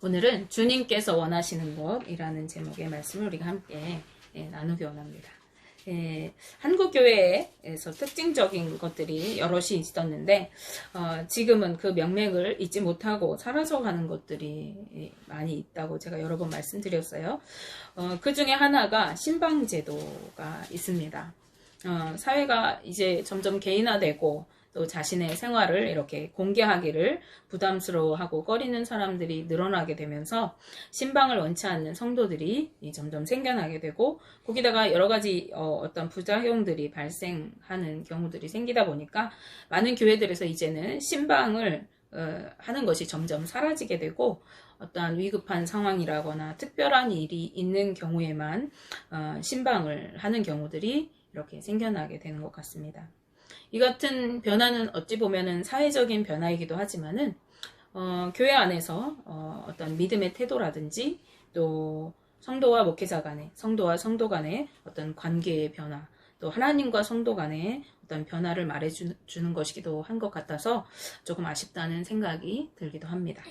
오늘은 주님께서 원하시는 것이라는 제목의 말씀을 우리가 함께 나누기 원합니다. 한국 교회에서 특징적인 것들이 여럿이 있었는데 지금은 그 명맥을 잊지 못하고 사라져가는 것들이 많이 있다고 제가 여러 번 말씀드렸어요. 그 중에 하나가 신방제도가 있습니다. 사회가 이제 점점 개인화되고 또 자신의 생활을 이렇게 공개하기를 부담스러워하고 꺼리는 사람들이 늘어나게 되면서 신방을 원치 않는 성도들이 점점 생겨나게 되고, 거기다가 여러 가지 어떤 부작용들이 발생하는 경우들이 생기다 보니까 많은 교회들에서 이제는 신방을 하는 것이 점점 사라지게 되고, 어떠한 위급한 상황이라거나 특별한 일이 있는 경우에만 신방을 하는 경우들이 이렇게 생겨나게 되는 것 같습니다. 이 같은 변화는 어찌 보면은 사회적인 변화이기도 하지만은 교회 안에서 어떤 믿음의 태도라든지 또 성도와 목회자 간의, 성도와 성도 간의 어떤 관계의 변화, 또 하나님과 성도 간의 어떤 변화를 말해주는 것이기도 한 것 같아서 조금 아쉽다는 생각이 들기도 합니다.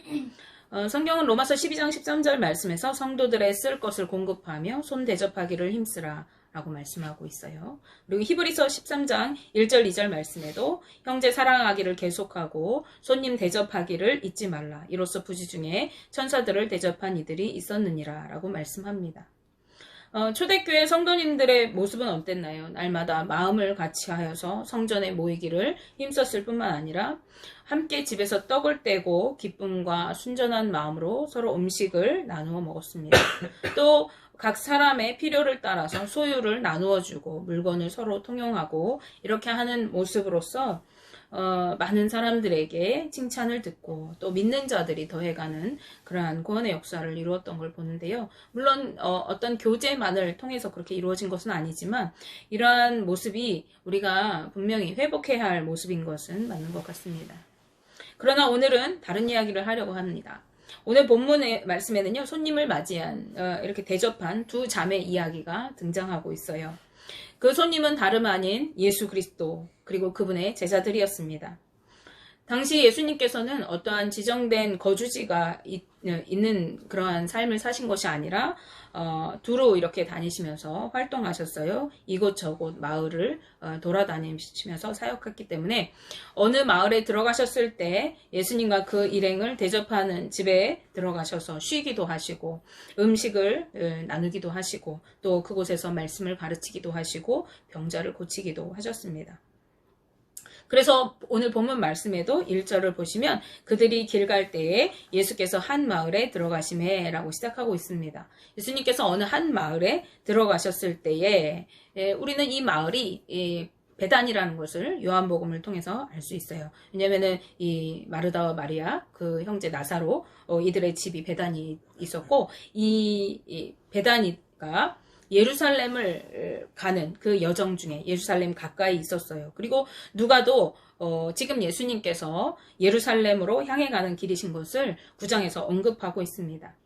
성경은 로마서 12장 13절 말씀에서 성도들의 쓸 것을 공급하며 손 대접하기를 힘쓰라 라고 말씀하고 있어요. 그리고 히브리서 13장 1절 2절 말씀에도 형제 사랑하기를 계속하고 손님 대접하기를 잊지 말라. 이로써 부지 중에 천사들을 대접한 이들이 있었느니라 라고 말씀합니다. 초대교회 성도님들의 모습은 어땠나요? 날마다 마음을 같이 하여서 성전에 모이기를 힘썼을 뿐만 아니라 함께 집에서 떡을 떼고 기쁨과 순전한 마음으로 서로 음식을 나누어 먹었습니다. 또 각 사람의 필요를 따라서 소유를 나누어 주고 물건을 서로 통용하고 이렇게 하는 모습으로서 많은 사람들에게 칭찬을 듣고 또 믿는 자들이 더해가는 그러한 구원의 역사를 이루었던 걸 보는데요. 물론 어떤 교제만을 통해서 그렇게 이루어진 것은 아니지만 이러한 모습이 우리가 분명히 회복해야 할 모습인 것은 맞는 것 같습니다. 그러나 오늘은 다른 이야기를 하려고 합니다. 오늘 본문의 말씀에는요, 손님을 맞이한 이렇게 대접한 두 자매 이야기가 등장하고 있어요. 그 손님은 다름 아닌 예수 그리스도 그리고 그분의 제자들이었습니다. 당시 예수님께서는 어떠한 지정된 거주지가 있는 그러한 삶을 사신 것이 아니라 두루 이렇게 다니시면서 활동하셨어요. 이곳저곳 마을을 돌아다니시면서 사역했기 때문에 어느 마을에 들어가셨을 때 예수님과 그 일행을 대접하는 집에 들어가셔서 쉬기도 하시고 음식을 나누기도 하시고 또 그곳에서 말씀을 가르치기도 하시고 병자를 고치기도 하셨습니다. 그래서 오늘 본문 말씀에도 1절을 보시면 그들이 길 갈 때에 예수께서 한 마을에 들어가시매 라고 시작하고 있습니다. 예수님께서 어느 한 마을에 들어가셨을 때에 우리는 이 마을이 베단이라는 것을 요한복음을 통해서 알 수 있어요. 왜냐면은 이 마르다와 마리아 그 형제 나사로 이들의 집이 베단이 있었고 이 베단이가 예루살렘을 가는 그 여정 중에 예루살렘 가까이 있었어요. 그리고 누가도 지금 예수님께서 예루살렘으로 향해 가는 길이신 것을 9장에서 언급하고 있습니다.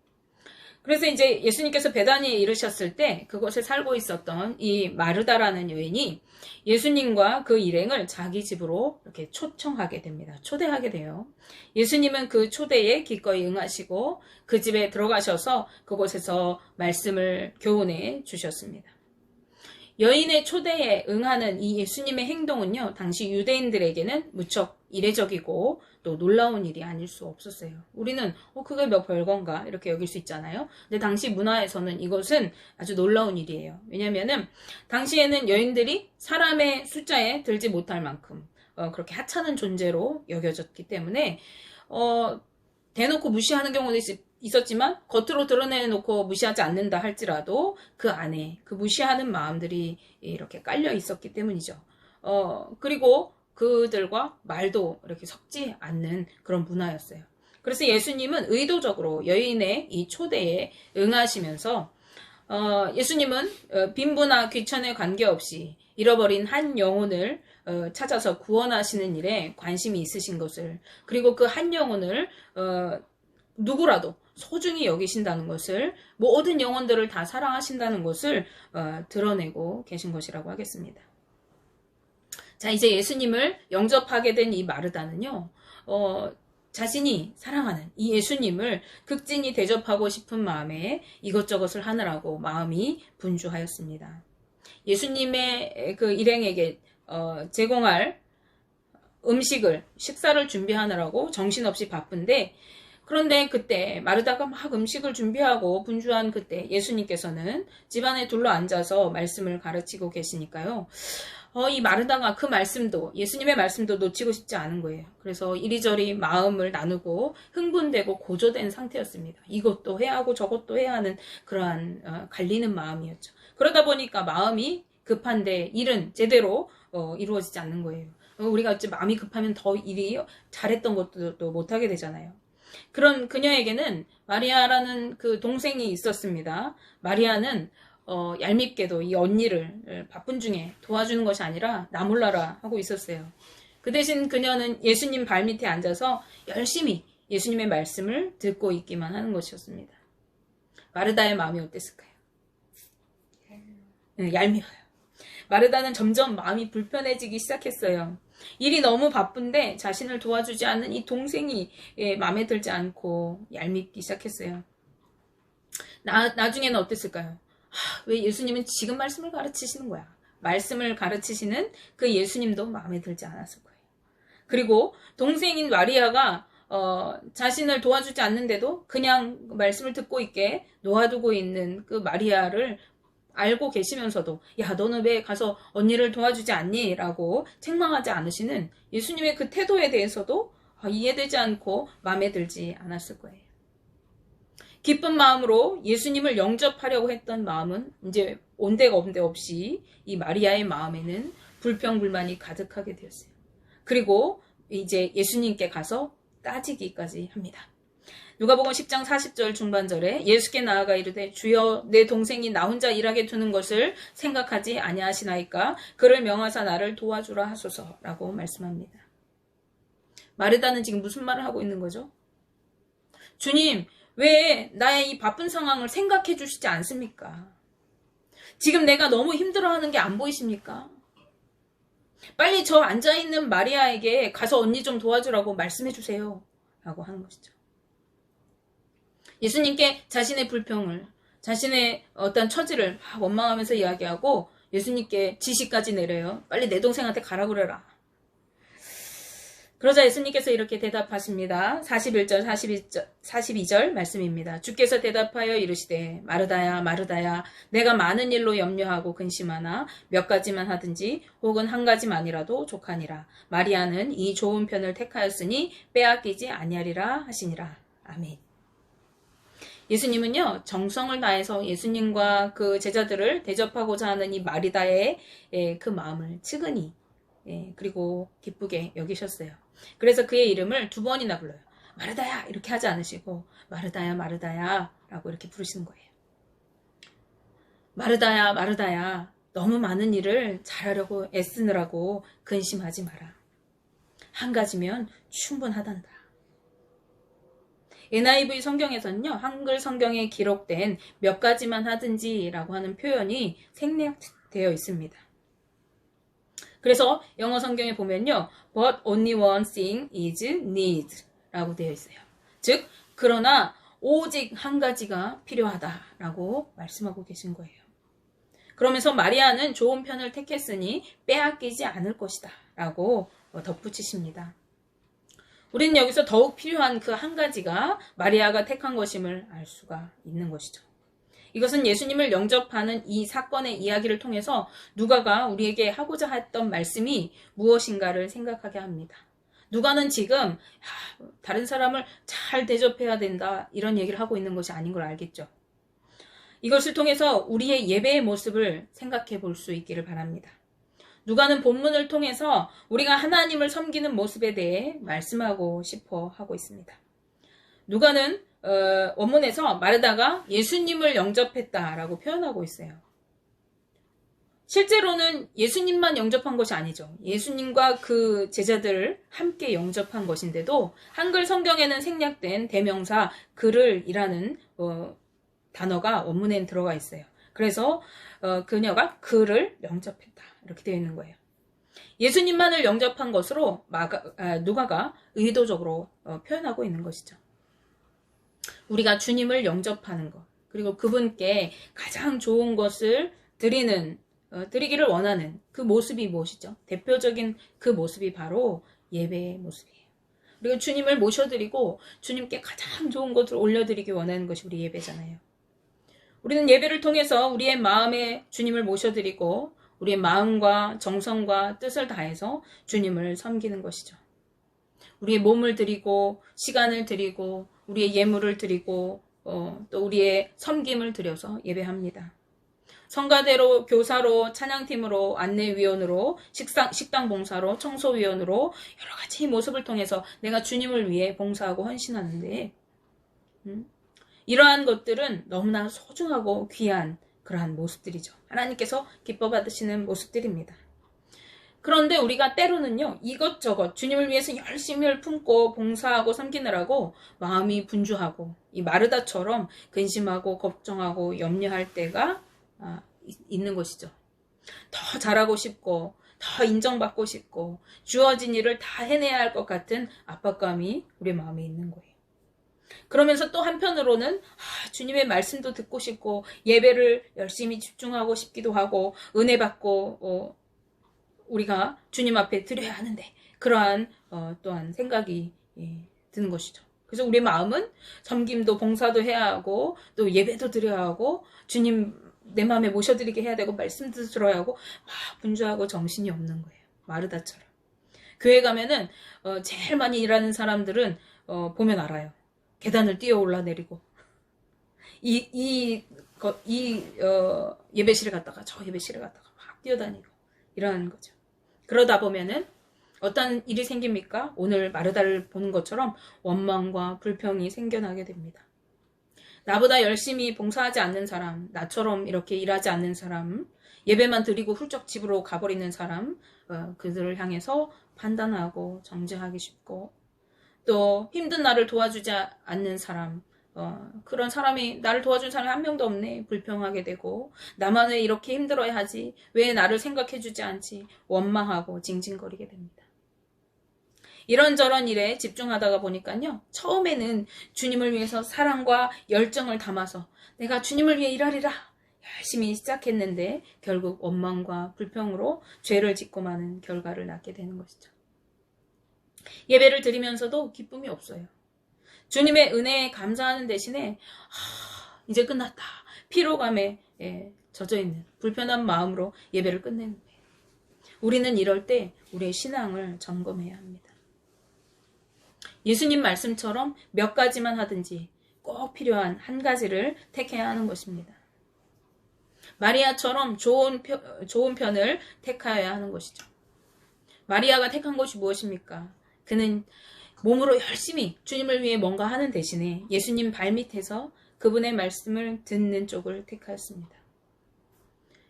그래서 이제 예수님께서 베다니에 이르셨을 때 그곳에 살고 있었던 이 마르다라는 여인이 예수님과 그 일행을 자기 집으로 이렇게 초청하게 됩니다. 초대하게 돼요. 예수님은 그 초대에 기꺼이 응하시고 그 집에 들어가셔서 그곳에서 말씀을 교훈해 주셨습니다. 여인의 초대에 응하는 이 예수님의 행동은요, 당시 유대인들에게는 무척 이례적이고 또 놀라운 일이 아닐 수 없었어요. 우리는 그게 몇 별건가 이렇게 여길 수 있잖아요. 근데 당시 문화에서는 이것은 아주 놀라운 일이에요. 왜냐면은 당시에는 여인들이 사람의 숫자에 들지 못할 만큼 그렇게 하찮은 존재로 여겨졌기 때문에 대놓고 무시하는 경우도 있었지만 겉으로 드러내놓고 무시하지 않는다 할지라도 그 안에 그 무시하는 마음들이 이렇게 깔려 있었기 때문이죠. 그리고 그들과 말도 이렇게 섞지 않는 그런 문화였어요. 그래서 예수님은 의도적으로 여인의 이 초대에 응하시면서 예수님은 빈부나 귀천에 관계없이 잃어버린 한 영혼을 찾아서 구원하시는 일에 관심이 있으신 것을, 그리고 그 한 영혼을 누구라도 소중히 여기신다는 것을, 모든 영혼들을 다 사랑하신다는 것을 드러내고 계신 것이라고 하겠습니다. 자, 이제 예수님을 영접하게 된 이 마르다는요, 자신이 사랑하는 이 예수님을 극진히 대접하고 싶은 마음에 이것저것을 하느라고 마음이 분주하였습니다. 예수님의 그 일행에게 제공할 식사를 준비하느라고 정신없이 바쁜데, 그런데 그때 마르다가 막 음식을 준비하고 분주한 그때 예수님께서는 집안에 둘러앉아서 말씀을 가르치고 계시니까요. 이 마르다가 그 말씀도, 예수님의 말씀도 놓치고 싶지 않은 거예요. 그래서 이리저리 마음을 나누고 흥분되고 고조된 상태였습니다. 이것도 해야 하고 저것도 해야 하는 그러한 갈리는 마음이었죠. 그러다 보니까 마음이 급한데 일은 제대로 이루어지지 않는 거예요. 우리가 어찌 마음이 급하면 더 일이 잘했던 것도 또 못하게 되잖아요. 그런 그녀에게는 마리아라는 그 동생이 있었습니다. 마리아는 얄밉게도 이 언니를 바쁜 중에 도와주는 것이 아니라 나 몰라라 하고 있었어요. 그 대신 그녀는 예수님 발밑에 앉아서 열심히 예수님의 말씀을 듣고 있기만 하는 것이었습니다. 마르다의 마음이 어땠을까요? 얄미워요. 마르다는 점점 마음이 불편해지기 시작했어요. 일이 너무 바쁜데 자신을 도와주지 않는 이 동생이 마음에 들지 않고 얄밉기 시작했어요. 나중에는 어땠을까요? 왜 예수님은 지금 말씀을 가르치시는 거야? 말씀을 가르치시는 그 예수님도 마음에 들지 않았을 거예요. 그리고 동생인 마리아가 자신을 도와주지 않는데도 그냥 말씀을 듣고 있게 놓아두고 있는 그 마리아를 알고 계시면서도 야, 너는 왜 가서 언니를 도와주지 않니? 라고 책망하지 않으시는 예수님의 그 태도에 대해서도 이해되지 않고 마음에 들지 않았을 거예요. 기쁜 마음으로 예수님을 영접하려고 했던 마음은 이제 온데간데 없이 이 마리아의 마음에는 불평불만이 가득하게 되었어요. 그리고 이제 예수님께 가서 따지기까지 합니다. 누가복음 10장 40절 중반절에 예수께 나아가 이르되 주여 내 동생이 나 혼자 일하게 두는 것을 생각하지 아니하시나이까 그를 명하사 나를 도와주라 하소서라고 말씀합니다. 마르다는 지금 무슨 말을 하고 있는 거죠? 주님, 왜 나의 이 바쁜 상황을 생각해 주시지 않습니까? 지금 내가 너무 힘들어하는 게 안 보이십니까? 빨리 저 앉아있는 마리아에게 가서 언니 좀 도와주라고 말씀해 주세요 라고 하는 것이죠. 예수님께 자신의 불평을, 자신의 어떤 처지를 막 원망하면서 이야기하고 예수님께 지시까지 내려요. 빨리 내 동생한테 가라 그래라. 그러자 예수님께서 이렇게 대답하십니다. 41절, 42절 말씀입니다. 주께서 대답하여 이르시되 마르다야 마르다야 내가 많은 일로 염려하고 근심하나 몇 가지만 하든지 혹은 한 가지만이라도 족하니라. 마리아는 이 좋은 편을 택하였으니 빼앗기지 아니하리라 하시니라. 아멘. 예수님은요, 정성을 다해서 예수님과 그 제자들을 대접하고자 하는 이 마리다의 그 마음을 측은히 그리고 기쁘게 여기셨어요. 그래서 그의 이름을 2번이나 불러요. 마르다야 이렇게 하지 않으시고 마르다야 마르다야 라고 이렇게 부르시는 거예요. 마르다야 마르다야 너무 많은 일을 잘하려고 애쓰느라고 근심하지 마라. 한 가지면 충분하단다. NIV 성경에서는요, 한글 성경에 기록된 몇 가지만 하든지 라고 하는 표현이 생략되어 있습니다. 그래서 영어 성경에 보면요, but only one thing is needed 라고 되어 있어요. 즉, 그러나 오직 한 가지가 필요하다 라고 말씀하고 계신 거예요. 그러면서 마리아는 좋은 편을 택했으니 빼앗기지 않을 것이다 라고 덧붙이십니다. 우리는 여기서 더욱 필요한 그 한 가지가 마리아가 택한 것임을 알 수가 있는 것이죠. 이것은 예수님을 영접하는 이 사건의 이야기를 통해서 누가가 우리에게 하고자 했던 말씀이 무엇인가를 생각하게 합니다. 누가는 지금 다른 사람을 잘 대접해야 된다 이런 얘기를 하고 있는 것이 아닌 걸 알겠죠. 이것을 통해서 우리의 예배의 모습을 생각해 볼 수 있기를 바랍니다. 누가는 본문을 통해서 우리가 하나님을 섬기는 모습에 대해 말씀하고 싶어 하고 있습니다. 누가는 원문에서 마르다가 예수님을 영접했다라고 표현하고 있어요. 실제로는 예수님만 영접한 것이 아니죠. 예수님과 그 제자들을 함께 영접한 것인데도 한글 성경에는 생략된 대명사 그를이라는 단어가 원문에 들어가 있어요. 그래서 그녀가 그를 영접했다 이렇게 되어 있는 거예요. 예수님만을 영접한 것으로 누가가 의도적으로 표현하고 있는 것이죠. 우리가 주님을 영접하는 것, 그리고 그분께 가장 좋은 것을 드리기를 원하는 그 모습이 무엇이죠? 대표적인 그 모습이 바로 예배의 모습이에요. 우리가 주님을 모셔드리고 주님께 가장 좋은 것을 올려드리기 원하는 것이 우리 예배잖아요. 우리는 예배를 통해서 우리의 마음에 주님을 모셔드리고 우리의 마음과 정성과 뜻을 다해서 주님을 섬기는 것이죠. 우리의 몸을 드리고 시간을 드리고 우리의 예물을 드리고 또 우리의 섬김을 드려서 예배합니다. 성가대로, 교사로, 찬양팀으로, 안내위원으로, 식당 봉사로, 청소위원으로 여러 가지 모습을 통해서 내가 주님을 위해 봉사하고 헌신하는데 이러한 것들은 너무나 소중하고 귀한 그러한 모습들이죠. 하나님께서 기뻐 받으시는 모습들입니다. 그런데 우리가 때로는요, 이것저것 주님을 위해서 열심히 품고 봉사하고 섬기느라고 마음이 분주하고 이 마르다처럼 근심하고 걱정하고 염려할 때가 있는 것이죠. 더 잘하고 싶고 더 인정받고 싶고 주어진 일을 다 해내야 할 것 같은 압박감이 우리 마음에 있는 거예요. 그러면서 또 한편으로는 주님의 말씀도 듣고 싶고 예배를 열심히 집중하고 싶기도 하고 은혜 받고 우리가 주님 앞에 드려야 하는데 그러한 또한 생각이 드는 것이죠. 그래서 우리 마음은 섬김도 봉사도 해야 하고 또 예배도 드려야 하고 주님 내 마음에 모셔드리게 해야 되고 말씀도 들어야 하고 막 분주하고 정신이 없는 거예요. 마르다처럼. 교회 가면은 제일 많이 일하는 사람들은 보면 알아요. 계단을 뛰어 올라내리고 예배실에 갔다가 저 예배실에 갔다가 막 뛰어다니고 이러는 거죠. 그러다 보면은 어떤 일이 생깁니까? 오늘 마르다를 보는 것처럼 원망과 불평이 생겨나게 됩니다. 나보다 열심히 봉사하지 않는 사람, 나처럼 이렇게 일하지 않는 사람, 예배만 드리고 훌쩍 집으로 가버리는 사람, 그들을 향해서 판단하고 정죄하기 쉽고 또 힘든 나를 도와주지 않는 사람, 그런 사람이 나를 도와준 사람이 한 명도 없네 불평하게 되고 나만 왜 이렇게 힘들어야 하지? 왜 나를 생각해주지 않지? 원망하고 징징거리게 됩니다. 이런저런 일에 집중하다가 보니까요. 처음에는 주님을 위해서 사랑과 열정을 담아서 내가 주님을 위해 일하리라 열심히 시작했는데 결국 원망과 불평으로 죄를 짓고 마는 결과를 낳게 되는 것이죠. 예배를 드리면서도 기쁨이 없어요. 주님의 은혜에 감사하는 대신에 이제 끝났다. 피로감에 젖어있는 불편한 마음으로 예배를 끝내는 거예요. 우리는 이럴 때 우리의 신앙을 점검해야 합니다. 예수님 말씀처럼 몇 가지만 하든지 꼭 필요한 한 가지를 택해야 하는 것입니다. 마리아처럼 좋은 편을 택하여야 하는 것이죠. 마리아가 택한 것이 무엇입니까? 그는 몸으로 열심히 주님을 위해 뭔가 하는 대신에 예수님 발밑에서 그분의 말씀을 듣는 쪽을 택하였습니다.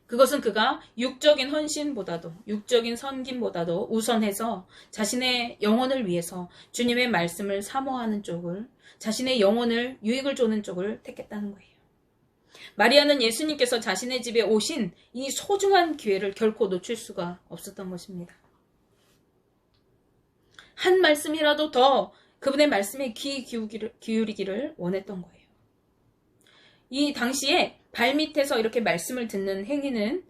그것은 그가 육적인 헌신보다도 육적인 섬김보다도 우선해서 자신의 영혼을 위해서 주님의 말씀을 사모하는 쪽을 자신의 영혼을 유익을 주는 쪽을 택했다는 거예요. 마리아는 예수님께서 자신의 집에 오신 이 소중한 기회를 결코 놓칠 수가 없었던 것입니다. 한 말씀이라도 더 그분의 말씀에 귀 기울이기를 원했던 거예요. 이 당시에 발밑에서 이렇게 말씀을 듣는 행위는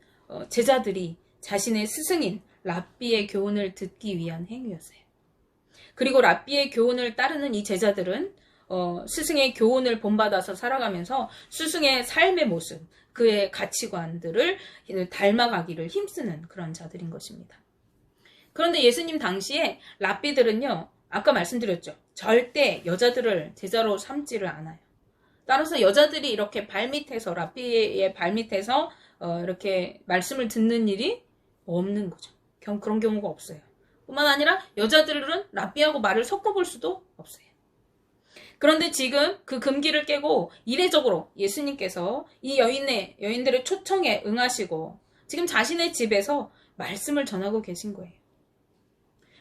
제자들이 자신의 스승인 랍비의 교훈을 듣기 위한 행위였어요. 그리고 랍비의 교훈을 따르는 이 제자들은 스승의 교훈을 본받아서 살아가면서 스승의 삶의 모습, 그의 가치관들을 닮아가기를 힘쓰는 그런 자들인 것입니다. 그런데 예수님 당시에 랍비들은요, 아까 말씀드렸죠. 절대 여자들을 제자로 삼지를 않아요. 따라서 여자들이 이렇게 발밑에서 랍비의 발밑에서 이렇게 말씀을 듣는 일이 없는 거죠. 그런 경우가 없어요. 뿐만 아니라 여자들은 랍비하고 말을 섞어볼 수도 없어요. 그런데 지금 그 금기를 깨고 이례적으로 예수님께서 이 여인들의 초청에 응하시고 지금 자신의 집에서 말씀을 전하고 계신 거예요.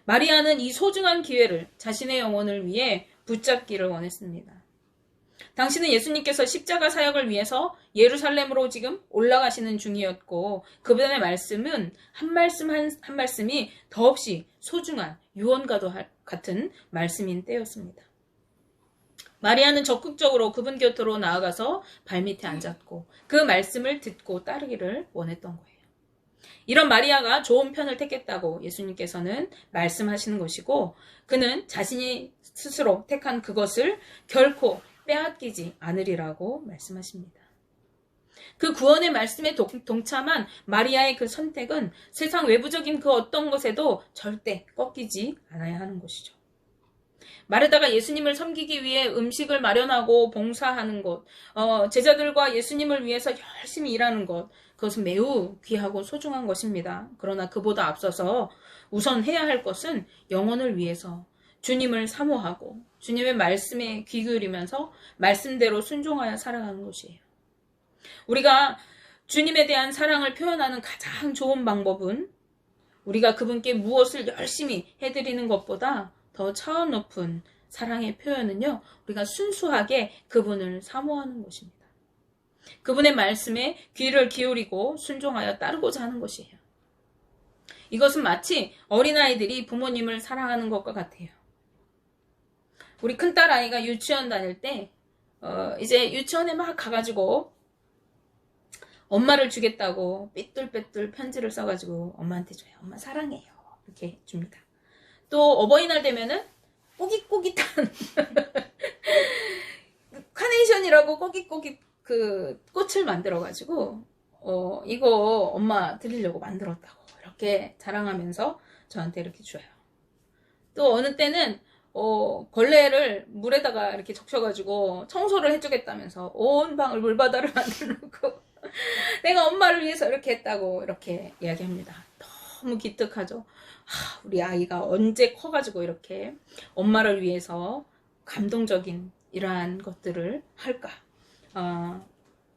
마리아는 이 소중한 기회를 자신의 영혼을 위해 붙잡기를 원했습니다. 당신은 예수님께서 십자가 사역을 위해서 예루살렘으로 지금 올라가시는 중이었고 그분의 말씀은 한 말씀 한 말씀이 더없이 소중한 유언과도 같은 말씀인 때였습니다. 마리아는 적극적으로 그분 곁으로 나아가서 발밑에 앉았고 그 말씀을 듣고 따르기를 원했던 거예요. 이런 마리아가 좋은 편을 택했다고 예수님께서는 말씀하시는 것이고 그는 자신이 스스로 택한 그것을 결코 빼앗기지 않으리라고 말씀하십니다. 그 구원의 말씀에 동참한 마리아의 그 선택은 세상 외부적인 그 어떤 것에도 절대 꺾이지 않아야 하는 것이죠. 마르다가 예수님을 섬기기 위해 음식을 마련하고 봉사하는 것, 제자들과 예수님을 위해서 열심히 일하는 것, 그것은 매우 귀하고 소중한 것입니다. 그러나 그보다 앞서서 우선 해야 할 것은 영혼을 위해서 주님을 사모하고 주님의 말씀에 귀 기울이면서 말씀대로 순종하여 살아가는 것이에요. 우리가 주님에 대한 사랑을 표현하는 가장 좋은 방법은 우리가 그분께 무엇을 열심히 해드리는 것보다 더 차원 높은 사랑의 표현은요, 우리가 순수하게 그분을 사모하는 것입니다. 그분의 말씀에 귀를 기울이고 순종하여 따르고자 하는 것이에요. 이것은 마치 어린아이들이 부모님을 사랑하는 것과 같아요. 우리 큰딸아이가 유치원 다닐 때 이제 유치원에 막 가가지고 엄마를 주겠다고 삐뚤빼뚤 편지를 써가지고 엄마한테 줘요. 엄마 사랑해요. 이렇게 줍니다. 또 어버이날 되면은 꼬깃꼬깃한 카네이션이라고 꼬깃꼬깃 그 꽃을 만들어가지고 이거 엄마 드리려고 만들었다고 이렇게 자랑하면서 저한테 이렇게 줘요. 또 어느 때는 걸레를 물에다가 이렇게 적셔가지고 청소를 해주겠다면서 온 방을 물바다를 만들고 내가 엄마를 위해서 이렇게 했다고 이렇게 이야기합니다. 너무 기특하죠. 우리 아이가 언제 커가지고 이렇게 엄마를 위해서 감동적인 이러한 것들을 할까.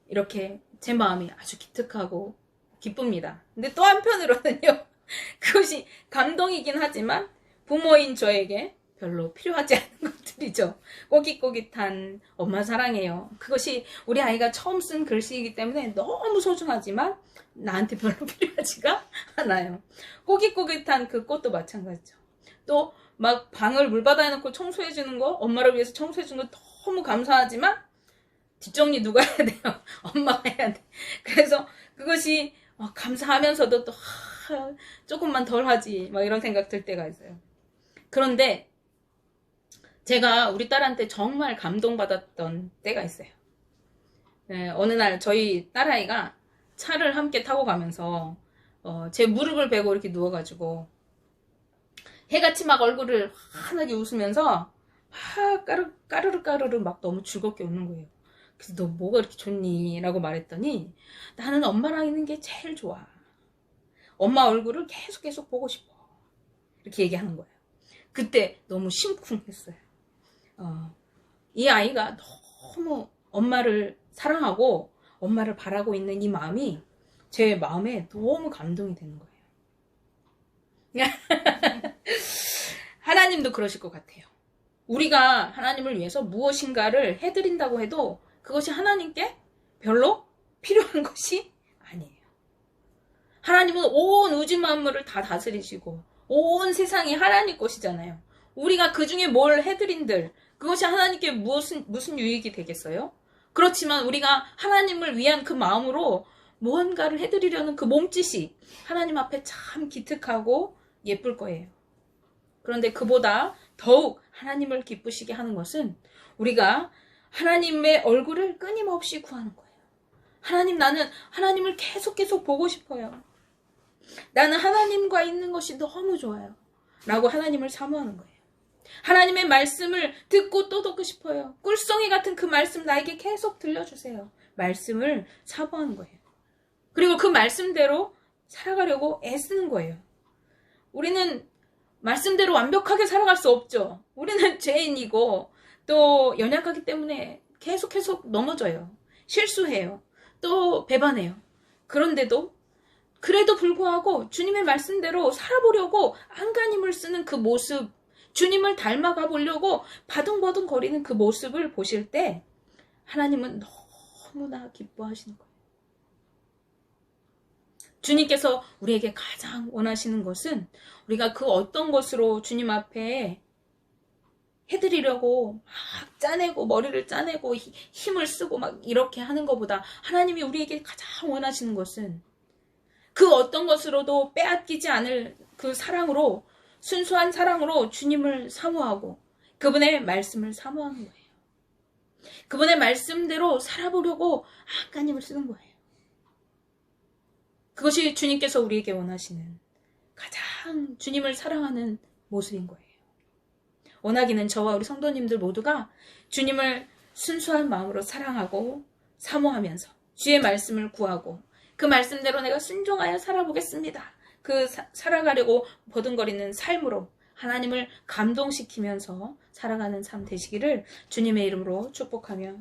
이렇게 제 마음이 아주 기특하고 기쁩니다. 근데 또 한편으로는요. 그것이 감동이긴 하지만 부모인 저에게 별로 필요하지 않은 것들이죠. 꼬깃꼬깃한 엄마 사랑해요. 그것이 우리 아이가 처음 쓴 글씨이기 때문에 너무 소중하지만 나한테 별로 필요하지가 않아요. 꼬깃꼬깃한 그 꽃도 마찬가지죠. 또 막 방을 물바다에 넣고 청소해주는 거, 엄마를 위해서 청소해주는 거 너무 감사하지만 뒷정리 누가 해야 돼요? 엄마가 해야 돼. 그래서 그것이 감사하면서도 또 조금만 덜 하지 막 이런 생각 들 때가 있어요. 그런데 제가 우리 딸한테 정말 감동받았던 때가 있어요. 네, 어느 날 저희 딸아이가 차를 함께 타고 가면서 제 무릎을 베고 이렇게 누워가지고 해같이 막 얼굴을 환하게 웃으면서 까르르 막 너무 즐겁게 웃는 거예요. 그래서 너 뭐가 이렇게 좋니? 라고 말했더니 나는 엄마랑 있는 게 제일 좋아. 엄마 얼굴을 계속 보고 싶어. 이렇게 얘기하는 거예요. 그때 너무 심쿵했어요. 이 아이가 너무 엄마를 사랑하고 엄마를 바라고 있는 이 마음이 제 마음에 너무 감동이 되는 거예요. 하나님도 그러실 것 같아요. 우리가 하나님을 위해서 무엇인가를 해드린다고 해도 그것이 하나님께 별로 필요한 것이 아니에요. 하나님은 온 우주 만물을 다 다스리시고 온 세상이 하나님 것이잖아요. 우리가 그 중에 뭘 해드린들 그것이 하나님께 무슨 유익이 되겠어요? 그렇지만 우리가 하나님을 위한 그 마음으로 무언가를 해드리려는 그 몸짓이 하나님 앞에 참 기특하고 예쁠 거예요. 그런데 그보다 더욱 하나님을 기쁘시게 하는 것은 우리가 하나님의 얼굴을 끊임없이 구하는 거예요. 하나님, 나는 하나님을 계속 보고 싶어요. 나는 하나님과 있는 것이 너무 좋아요. 라고 하나님을 사모하는 거예요. 하나님의 말씀을 듣고 또 듣고 싶어요. 꿀송이 같은 그 말씀 나에게 계속 들려주세요. 말씀을 사모하는 거예요. 그리고 그 말씀대로 살아가려고 애쓰는 거예요. 우리는 말씀대로 완벽하게 살아갈 수 없죠. 우리는 죄인이고 또 연약하기 때문에 계속 넘어져요. 실수해요. 또 배반해요. 그런데도 그래도 불구하고 주님의 말씀대로 살아보려고 안간힘을 쓰는 그 모습, 주님을 닮아가 보려고 바둥바둥 거리는 그 모습을 보실 때 하나님은 너무나 기뻐하시는 거예요. 주님께서 우리에게 가장 원하시는 것은 우리가 그 어떤 것으로 주님 앞에 해드리려고 막 짜내고 머리를 짜내고 힘을 쓰고 막 이렇게 하는 것보다 하나님이 우리에게 가장 원하시는 것은 그 어떤 것으로도 빼앗기지 않을 그 사랑으로, 순수한 사랑으로 주님을 사모하고 그분의 말씀을 사모하는 거예요. 그분의 말씀대로 살아보려고 하나님을 쓰는 거예요. 그것이 주님께서 우리에게 원하시는 가장 주님을 사랑하는 모습인 거예요. 원하기는 저와 우리 성도님들 모두가 주님을 순수한 마음으로 사랑하고 사모하면서 주의 말씀을 구하고 그 말씀대로 내가 순종하여 살아보겠습니다. 그 살아가려고 버둥거리는 삶으로 하나님을 감동시키면서 살아가는 삶 되시기를 주님의 이름으로 축복하며